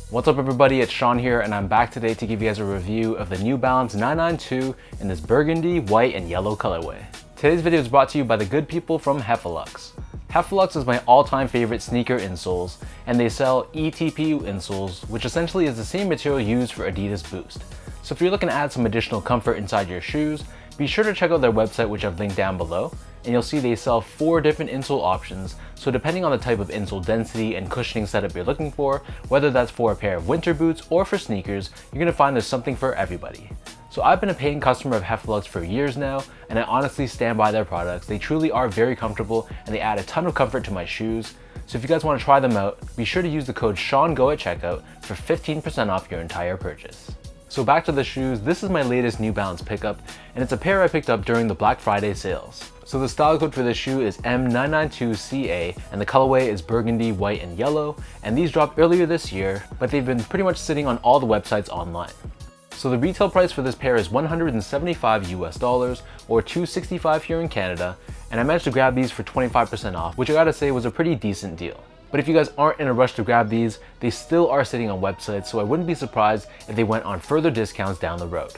What's up everybody, it's Sean here and I'm back today to give you guys a review of the New Balance 992 in this burgundy, white, and yellow colorway. Today's video is brought to you by the good people from Hefalux. Hefalux is my all-time favorite sneaker insoles, and they sell ETP insoles, which essentially is the same material used for Adidas Boost. So if you're looking to add some additional comfort inside your shoes, be sure to check out their website, which I've linked down below, and you'll see they sell 4 different insole options. So depending on the type of insole density and cushioning setup you're looking for, whether that's for a pair of winter boots or for sneakers, you're gonna find there's something for everybody. So I've been a paying customer of Hefalux for years now, and I honestly stand by their products. They truly are very comfortable and they add a ton of comfort to my shoes. So if you guys wanna try them out, be sure to use the code SEANGO at checkout for 15% off your entire purchase. So back to the shoes, this is my latest New Balance pickup, and it's a pair I picked up during the Black Friday sales. So the style code for this shoe is M992CA, and the colorway is burgundy, white, and yellow, and these dropped earlier this year, but they've been pretty much sitting on all the websites online. So the retail price for this pair is $175 US, or $265 here in Canada, and I managed to grab these for 25% off, which I gotta say was a pretty decent deal. But if you guys aren't in a rush to grab these, they still are sitting on websites, so I wouldn't be surprised if they went on further discounts down the road.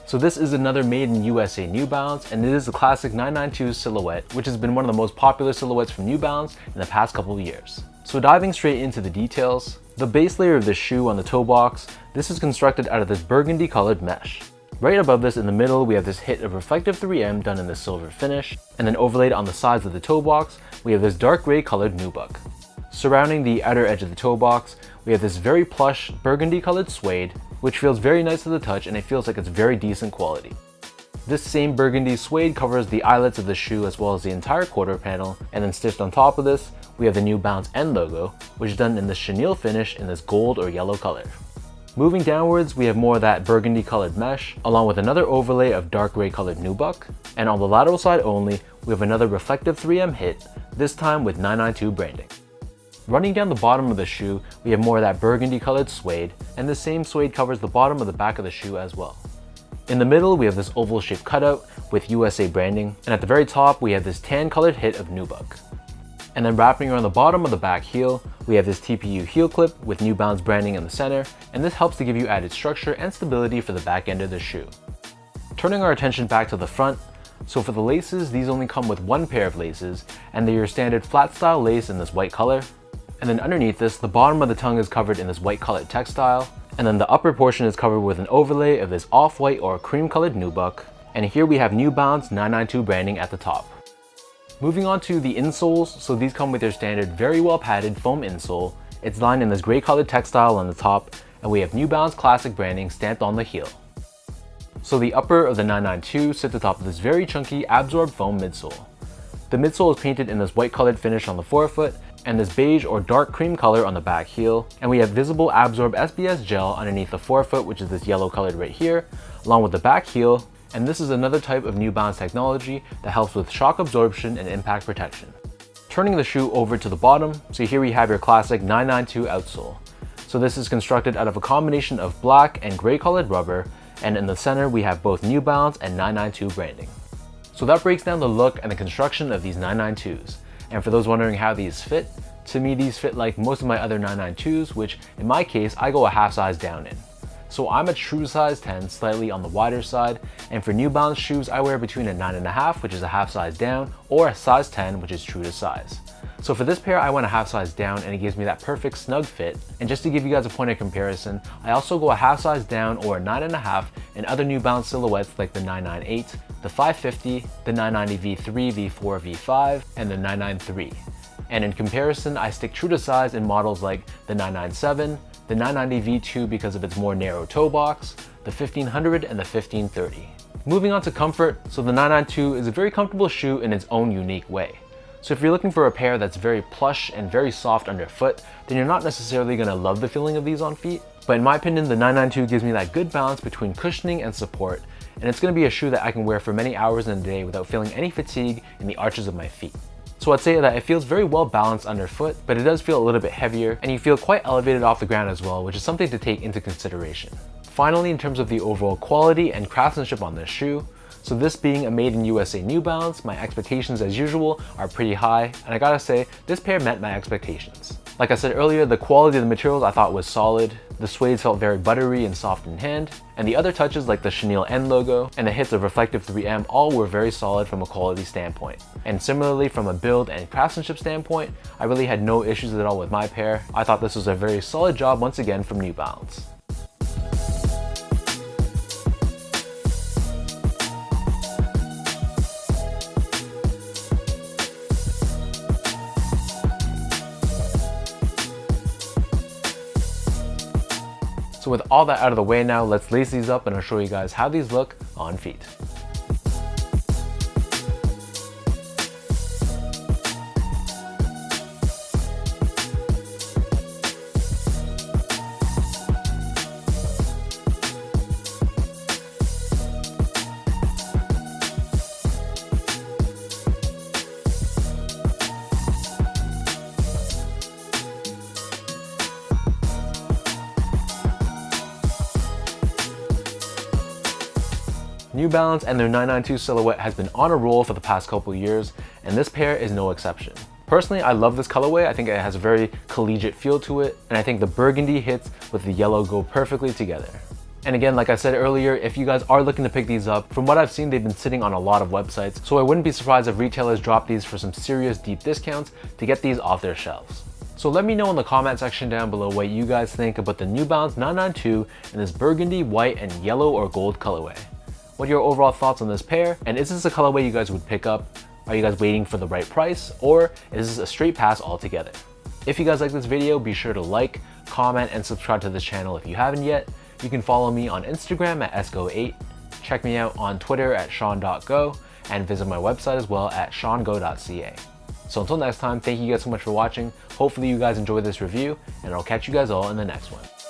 So this is another made in USA New Balance, and it is the classic 992 silhouette, which has been one of the most popular silhouettes from New Balance in the past couple of years. So diving straight into the details, the base layer of the shoe on the toe box, this is constructed out of this burgundy colored mesh. Right above this in the middle, we have this hit of reflective 3M done in this silver finish, and then overlaid on the sides of the toe box, we have this dark gray colored nubuck. Surrounding the outer edge of the toe box, we have this very plush burgundy colored suede, which feels very nice to the touch and it feels like it's very decent quality. This same burgundy suede covers the eyelets of the shoe as well as the entire quarter panel, and then stitched on top of this, we have the New Balance N logo, which is done in the chenille finish in this gold or yellow color. Moving downwards, we have more of that burgundy colored mesh, along with another overlay of dark gray colored nubuck, and on the lateral side only, we have another reflective 3M hit, this time with 992 branding. Running down the bottom of the shoe, we have more of that burgundy colored suede, and the same suede covers the bottom of the back of the shoe as well. In the middle, we have this oval shaped cutout with USA branding, and at the very top, we have this tan colored hit of nubuck. And then wrapping around the bottom of the back heel, we have this TPU heel clip with New Balance branding in the center, and this helps to give you added structure and stability for the back end of the shoe. Turning our attention back to the front, so for the laces, these only come with one pair of laces, and they're your standard flat style lace in this white color. And then underneath this, the bottom of the tongue is covered in this white colored textile, and then the upper portion is covered with an overlay of this off-white or cream colored nubuck, and here we have New Balance 992 branding at the top. Moving on to the insoles, so these come with your standard very well padded foam insole. It's lined in this gray colored textile on the top, and we have New Balance classic branding stamped on the heel. So the upper of the 992 sits atop of this very chunky absorbed foam midsole. The midsole is painted in this white colored finish on the forefoot, and this beige or dark cream color on the back heel, and we have visible absorb SBS gel underneath the forefoot, which is this yellow colored right here, along with the back heel, and this is another type of New Balance technology that helps with shock absorption and impact protection. Turning the shoe over to the bottom, so here we have your classic 992 outsole. So this is constructed out of a combination of black and gray colored rubber, and in the center we have both New Balance and 992 branding. So that breaks down the look and the construction of these 992s. And for those wondering how these fit, to me these fit like most of my other 992s, which in my case, I go a half size down in. So I'm a true size 10, slightly on the wider side, and for New Balance shoes, I wear between a 9.5, which is a half size down, or a size 10, which is true to size. So for this pair, I went a half size down and it gives me that perfect snug fit. And just to give you guys a point of comparison, I also go a half size down or a 9.5 in other New Balance silhouettes like the 998, the 550, the 990 V3, V4, V5, and the 993. And in comparison, I stick true to size in models like the 997, the 990 V2 because of its more narrow toe box, the 1500, and the 1530. Moving on to comfort, so the 992 is a very comfortable shoe in its own unique way. So if you're looking for a pair that's very plush and very soft underfoot, then you're not necessarily going to love the feeling of these on feet. But in my opinion, the 992 gives me that good balance between cushioning and support, and it's going to be a shoe that I can wear for many hours in a day without feeling any fatigue in the arches of my feet. So I'd say that it feels very well balanced underfoot, but it does feel a little bit heavier, and you feel quite elevated off the ground as well, which is something to take into consideration. Finally, in terms of the overall quality and craftsmanship on this shoe, So this being a made in USA New Balance, my expectations as usual are pretty high, and I gotta say, this pair met my expectations. Like I said earlier, the quality of the materials I thought was solid. The suede felt very buttery and soft in hand, and the other touches like the chenille end logo and the hits of reflective 3M all were very solid from a quality standpoint. And similarly, from a build and craftsmanship standpoint, I really had no issues at all with my pair. I thought this was a very solid job once again from New Balance. So with all that out of the way now, let's lace these up and I'll show you guys how these look on feet. New Balance and their 992 silhouette has been on a roll for the past couple years, and this pair is no exception. Personally, I love this colorway. I think it has a very collegiate feel to it, and I think the burgundy hits with the yellow go perfectly together. And again, like I said earlier, if you guys are looking to pick these up, from what I've seen, they've been sitting on a lot of websites, so I wouldn't be surprised if retailers drop these for some serious deep discounts to get these off their shelves. So let me know in the comment section down below what you guys think about the New Balance 992 in this burgundy, white, and yellow or gold colorway. What are your overall thoughts on this pair? And is this a colorway you guys would pick up? Are you guys waiting for the right price? Or is this a straight pass altogether? If you guys like this video, be sure to like, comment, and subscribe to this channel if you haven't yet. You can follow me on Instagram at esgo8, check me out on Twitter at sean.go, and visit my website as well at seango.ca. So until next time, thank you guys so much for watching. Hopefully you guys enjoyed this review, and I'll catch you guys all in the next one.